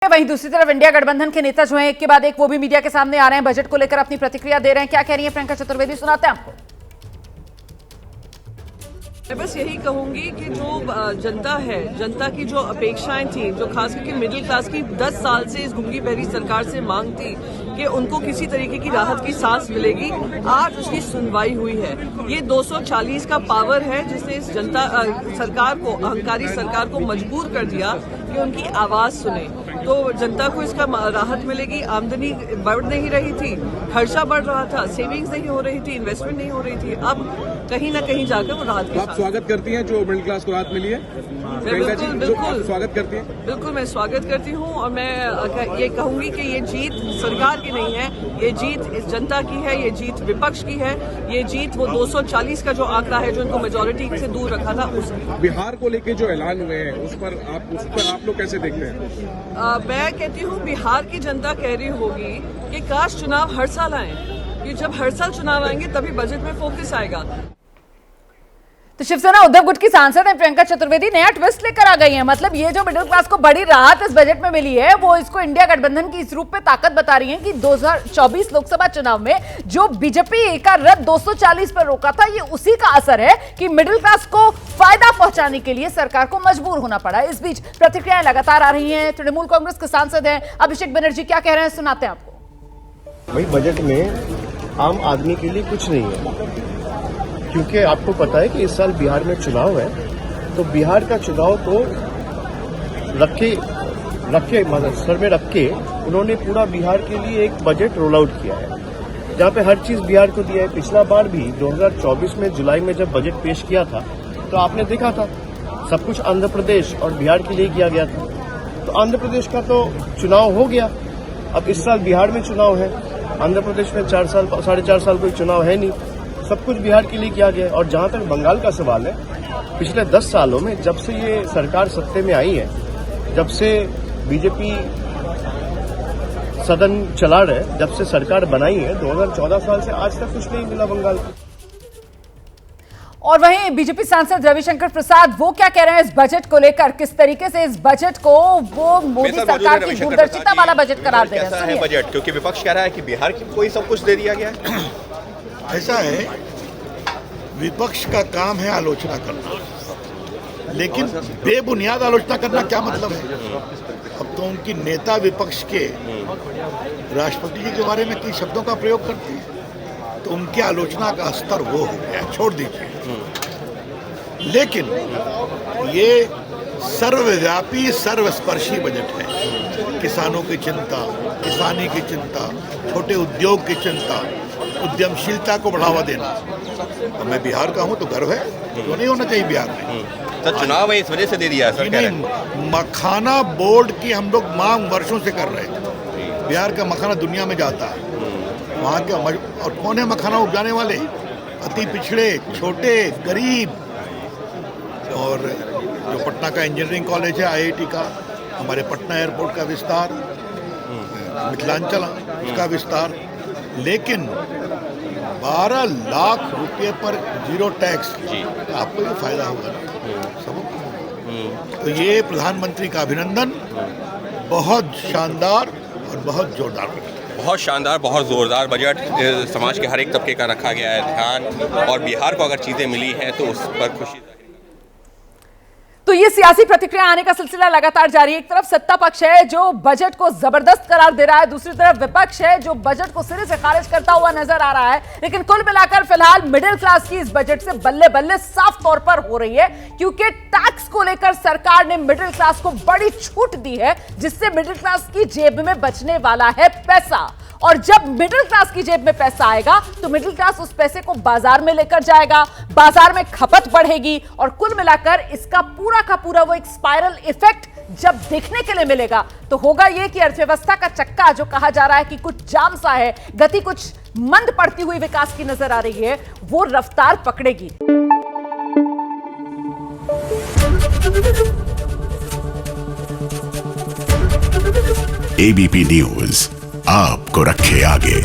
वहीं दूसरी तरफ इंडिया गठबंधन के नेता जो हैं एक के बाद एक वो भी मीडिया के सामने आ रहे हैं, बजट को लेकर अपनी प्रतिक्रिया दे रहे हैं। क्या कह रही है प्रियंका चतुर्वेदी, सुनाते हैं आपको। मैं बस यही कहूंगी कि जो जनता है, जनता की जो अपेक्षाएं थी, जो खास करके मिडिल क्लास की 10 साल से इस घुंगी बहरी सरकार से मांग थी कि उनको किसी तरीके की राहत की सांस मिलेगी, आज उसकी सुनवाई हुई है। ये 240 का पावर है जिसने इस जनता सरकार को, अहंकारी सरकार को मजबूर कर दिया कि उनकी आवाज सुने। तो जनता को इसका राहत मिलेगी। आमदनी बढ़ नहीं रही थी, खर्चा बढ़ रहा था, सेविंग्स नहीं हो रही थी, इन्वेस्टमेंट नहीं हो रही थी। अब कहीं ना कहीं जाकर वो राहत आप स्वागत करती हैं जो मिडिल क्लास को राहत मिली है? बिल्कुल स्वागत करती हैं? बिल्कुल, मैं स्वागत करती हूँ और मैं ये कहूंगी कि ये जीत सरकार की नहीं है, ये जीत इस जनता की है, ये जीत विपक्ष की है, ये जीत वो 240 का जो आंकड़ा है जो इनको मेजोरिटी से दूर रखा था उसकी। बिहार को लेके जो ऐलान हुए हैं उस पर आप लोग कैसे देखते हैं? मैं कहती हूँ बिहार की जनता कह रही होगी कि काश चुनाव हर साल आए, कि जब हर साल चुनाव आएंगे तभी बजट में फोकस आएगा। तो शिवसेना उद्धव गुट की सांसद है प्रियंका चतुर्वेदी नया ट्विस्ट लेकर आ गई है। मतलब ये जो मिडिल क्लास को बड़ी राहत इस बजट में मिली है, वो इसको इंडिया गठबंधन की इस रूप में ताकत बता रही है कि 2024 लोकसभा चुनाव में जो बीजेपी का रथ 240 पर रोका था, ये उसी का असर है कि मिडिल क्लास को फायदा पहुंचाने के लिए सरकार को मजबूर होना पड़ा। इस बीच प्रतिक्रियाएं लगातार आ रही हैं। तृणमूल कांग्रेस के सांसद हैं अभिषेक बनर्जी, क्या कह रहे हैं, सुनाते हैं आपको। भाई, बजट में आम आदमी के लिए कुछ नहीं है, क्योंकि आपको पता है कि इस साल बिहार में चुनाव है। तो बिहार का चुनाव तो रखे सर में रख के उन्होंने पूरा बिहार के लिए एक बजट रोल आउट किया है, जहाँ पे हर चीज बिहार को दिया है। पिछला बार भी 2024 में जुलाई में जब बजट पेश किया था तो आपने देखा था सब कुछ आंध्र प्रदेश और बिहार के लिए किया गया था। तो आंध्र प्रदेश का तो चुनाव हो गया, अब इस साल बिहार में चुनाव है। आंध्र प्रदेश में 4.5 साल कोई चुनाव है नहीं, सब कुछ बिहार के लिए किया गया। और जहां तक बंगाल का सवाल है, पिछले 10 सालों में जब से ये सरकार सत्ते में आई है, जब से बीजेपी सदन चला रहे, जब से सरकार बनाई है 2014 साल से आज तक कुछ नहीं मिला बंगाल को। और वहीं बीजेपी सांसद रविशंकर प्रसाद वो क्या कह रहे हैं इस बजट को लेकर, किस तरीके से इस बजट को वो मोदी सरकार की दूरदर्शिता वाला बजट करार दे रहे हैं बजट, क्योंकि विपक्ष कह रहा है कि बिहार की कोई सब कुछ दे दिया गया है। ऐसा है, विपक्ष का काम है आलोचना करना, लेकिन बेबुनियाद आलोचना करना क्या मतलब है? अब तो उनकी नेता विपक्ष के राष्ट्रपति जी के बारे में कई शब्दों का प्रयोग करती है, तो उनकी आलोचना का स्तर वो हो गया, छोड़ दीजिए। लेकिन ये सर्वव्यापी सर्वस्पर्शी बजट है। किसानों की चिंता, किसानी की चिंता, छोटे उद्योग की चिंता, उद्यमशीलता को बढ़ावा देना। और मैं बिहार का हूं तो गर्व है, क्यों नहीं होना चाहिए बिहार में? तो चुनाव है इस वजह से दे दिया सर? नहीं, मखाना बोर्ड की हम लोग मांग वर्षों से कर रहे थे। बिहार का मखाना दुनिया में जाता है, वहाँ के और कौन है मखाना उपजाने वाले? अति पिछड़े, छोटे, गरीब। और जो पटना का इंजीनियरिंग कॉलेज है, IIT का, हमारे पटना एयरपोर्ट का विस्तार, मिथिलांचल का विस्तार, लेकिन 12 लाख रुपए पर जीरो टैक्स, तो आपको ये फायदा होगा ना सबको। तो ये प्रधानमंत्री का अभिनंदन, बहुत शानदार और बहुत जोरदार, बहुत शानदार, बहुत जोरदार बजट। समाज के हर एक तबके का रखा गया है ध्यान, और बिहार को अगर चीजें मिली हैं तो उस पर खुशी। तो ये सियासी प्रतिक्रिया आने का सिलसिला लगातार जारी है। एक तरफ सत्ता पक्ष है जो बजट को जबरदस्त करार दे रहा है, दूसरी तरफ विपक्ष है जो बजट को सिरे से खारिज करता हुआ नजर आ रहा है। लेकिन कुल मिलाकर फिलहाल मिडिल क्लास की इस बजट से बल्ले बल्ले साफ तौर पर हो रही है, क्योंकि टैक्स को लेकर सरकार ने मिडिल क्लास को बड़ी छूट दी है, जिससे मिडिल क्लास की जेब में बचने वाला है पैसा। और जब मिडिल क्लास की जेब में पैसा आएगा तो मिडिल क्लास उस पैसे को बाजार में लेकर जाएगा, बाजार में खपत बढ़ेगी, और कुल मिलाकर इसका पूरा का पूरा वो एक स्पाइरल इफेक्ट जब देखने के लिए मिलेगा तो होगा ये कि अर्थव्यवस्था का चक्का जो कहा जा रहा है कि कुछ जाम सा है, गति कुछ मंद पड़ती हुई विकास की नजर आ रही है, वो रफ्तार पकड़ेगी। ABP न्यूज आपको रखे आगे।